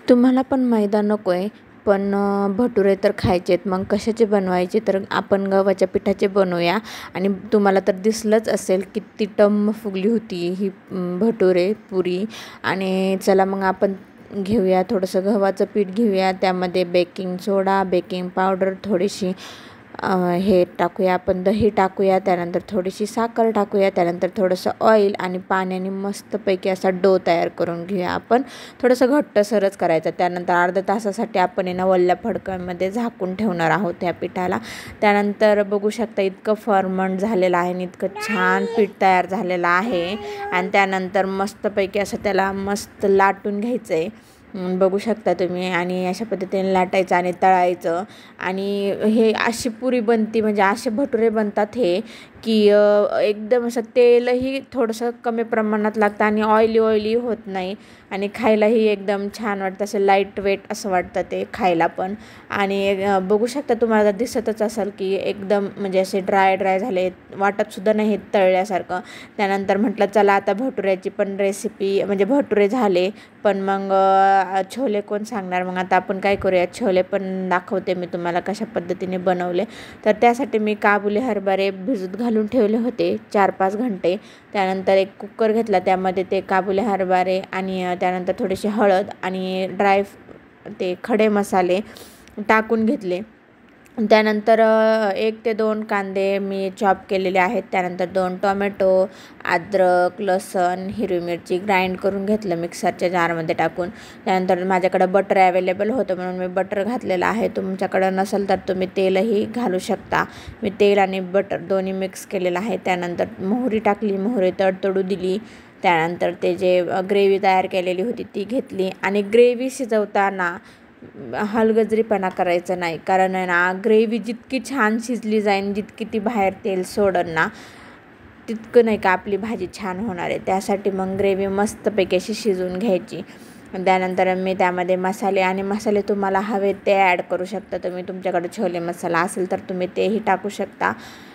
तुम्हाला पण मैदा नको आहे, पण भटुरे तर खायचे आहेत. मग कशाचे बनवायचे? तर आपण गव्हाच्या पिठाचे बनवूया. आणि तुम्हाला तर दिसलंच असेल किती टम्म फुगली होती ही भटुरे पुरी. आणि चला मग आपण घेऊया थोडंसं गव्हाचं पीठ घेऊया. त्यामध्ये बेकिंग सोडा, बेकिंग पावडर, थोडीशी हे टाकूया आपण, दही टाकूया, त्यानंतर थोडीशी साखर टाकूया, त्यानंतर थोडंसं ऑइल आणि पाण्याने मस्तपैकी असा डो तयार करून घेऊया आपण. थोडंसं घट्टसरच करायचं. त्यानंतर अर्ध्या तासासाठी आपण आहे ना वल्ल्या फडक्यामध्ये झाकून ठेवणार आहोत ह्या पिठाला. त्यानंतर बघू शकता इतकं फर्मंट झालेलं आहे आणि इतकं छान पीठ तयार झालेलं आहे. आणि त्यानंतर मस्तपैकी असं त्याला मस्त लाटून घ्यायचं आहे. बघू शकता तुम्ही. आणि अशा पद्धतीने लाटायचं आणि तळायचं. आणि हे अशी पुरी बनती, म्हणजे असे भटुरे बनतात हे की एकदम असं तेलही थोडंसं कमी प्रमाणात लागतं आणि ऑइली होत नाही. आणि खायलाही एकदम छान वाटतं, असं लाईट वेट असं वाटतं ते खायला पण. आणि बघू शकता तुम्हाला दिसतच असेल की एकदम म्हणजे असे ड्राय झाले, वाटतसुद्धा नाही तळल्यासारखं. त्यानंतर म्हटलं चला आता भटुऱ्याची पण रेसिपी, म्हणजे भटुरे झाले, पण मग छोले कोण सांगणार. मग आता आपण काय करूया, छोले पण दाखवते मी तुम्हाला कशा पद्धतीने बनवले. तर त्यासाठी मी काबुली हरभरे भिजत घालून ठेवले होते 4-5 घंटे. त्यानंतर एक कुकर घेतला, त्यामध्ये ते काबुली हरभरे आणि त्यानंतर थोडीशी हळद आणि ते खडे मसाले टाकून घेतले. त्यानंतर 1 ते 2 कांदे मी चॉप केलेले आहेत. त्यानंतर 2 टोमॅटो, अद्रक, लसूण, हिरवी मिरची ग्राइंड करून घेतलं मिक्सरच्या जारमध्ये टाकून. त्यानंतर माझ्याकडं बटर अवेलेबल होतं म्हणून मी बटर घातलेलं आहे. तुमच्याकडं नसेल तर तुम्ही तेलही घालू शकता. मी तेल आणि बटर दोन्ही मिक्स केलेलं आहे. त्यानंतर मोहरी टाकली, मोहरी तडतडू दिली. त्यानंतर ते जे ग्रेव्ही तयार केलेली होती ती घेतली. आणि ग्रेव्ही शिजवताना हलगर्जीपणा करायचं नाही, कारण आहे ना ग्रेव्ही जितकी छान शिजली जाईल, जितकी ती बाहेर तेल सोडन ना, तितकं नाही का आपली भाजी छान होणार आहे. त्यासाठी मग ग्रेव्ही मस्तपैकी अशी शिजवून घ्यायची. त्यानंतर मी त्यामध्ये मसाले तुम्हाला हवे ते ॲड करू शकता तुम्ही. तुमच्याकडे छोले मसाला असेल तर तुम्ही तेही टाकू शकता.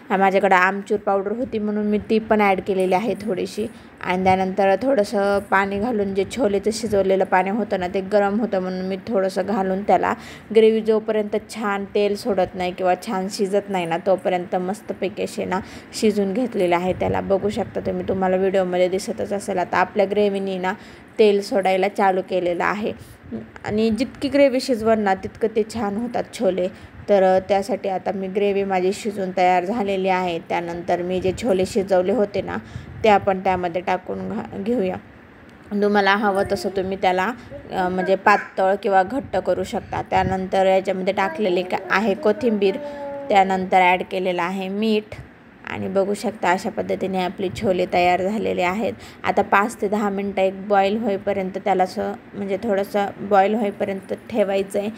माझ्याकडे आमचूर पावडर होती म्हणून मी ती पण ॲड केलेली आहे थोडीशी. आणि त्यानंतर थोडंसं पाणी घालून, जे छोलेचं शिजवलेलं पाणी होतं ना ते गरम होतं म्हणून मी थोडंसं घालून त्याला ग्रेव्ही जोपर्यंत छान तेल सोडत नाही किंवा छान शिजत नाही ना तोपर्यंत मस्तपैकी असे ना शिजून घेतलेलं आहे त्याला. बघू शकता तुम्ही, तुम्हाला व्हिडिओमध्ये दिसतच असेल. आता आपल्या ग्रेव्हीनी ना तेल सोडायला चालू केलेलं आहे. आणि जितकी ग्रेव्ही शिजवण ना तितकं ते छान होतात छोले. तर त्यासाठी आता मी ग्रेव्ही माझी शिजून तयार झालेली आहे. त्यानंतर मी जे छोले शिजवले होते ना ते आपण त्यामध्ये टाकून घेऊया. तुम्हाला हवं तसं तुम्ही त्याला म्हणजे पातळ किंवा घट्ट करू शकता. त्यानंतर याच्यामध्ये टाकलेले आहे कोथिंबीर. त्यानंतर ॲड केलेलं आहे मीठ. आणि बघू शकता अशा पद्धतीने आपले छोले तयार झालेले आहेत. आता 5 ते 10 मिनटं एक बॉईल होईपर्यंत त्याला म्हणजे थोडंसं बॉईल होईपर्यंत ठेवायचं आहे.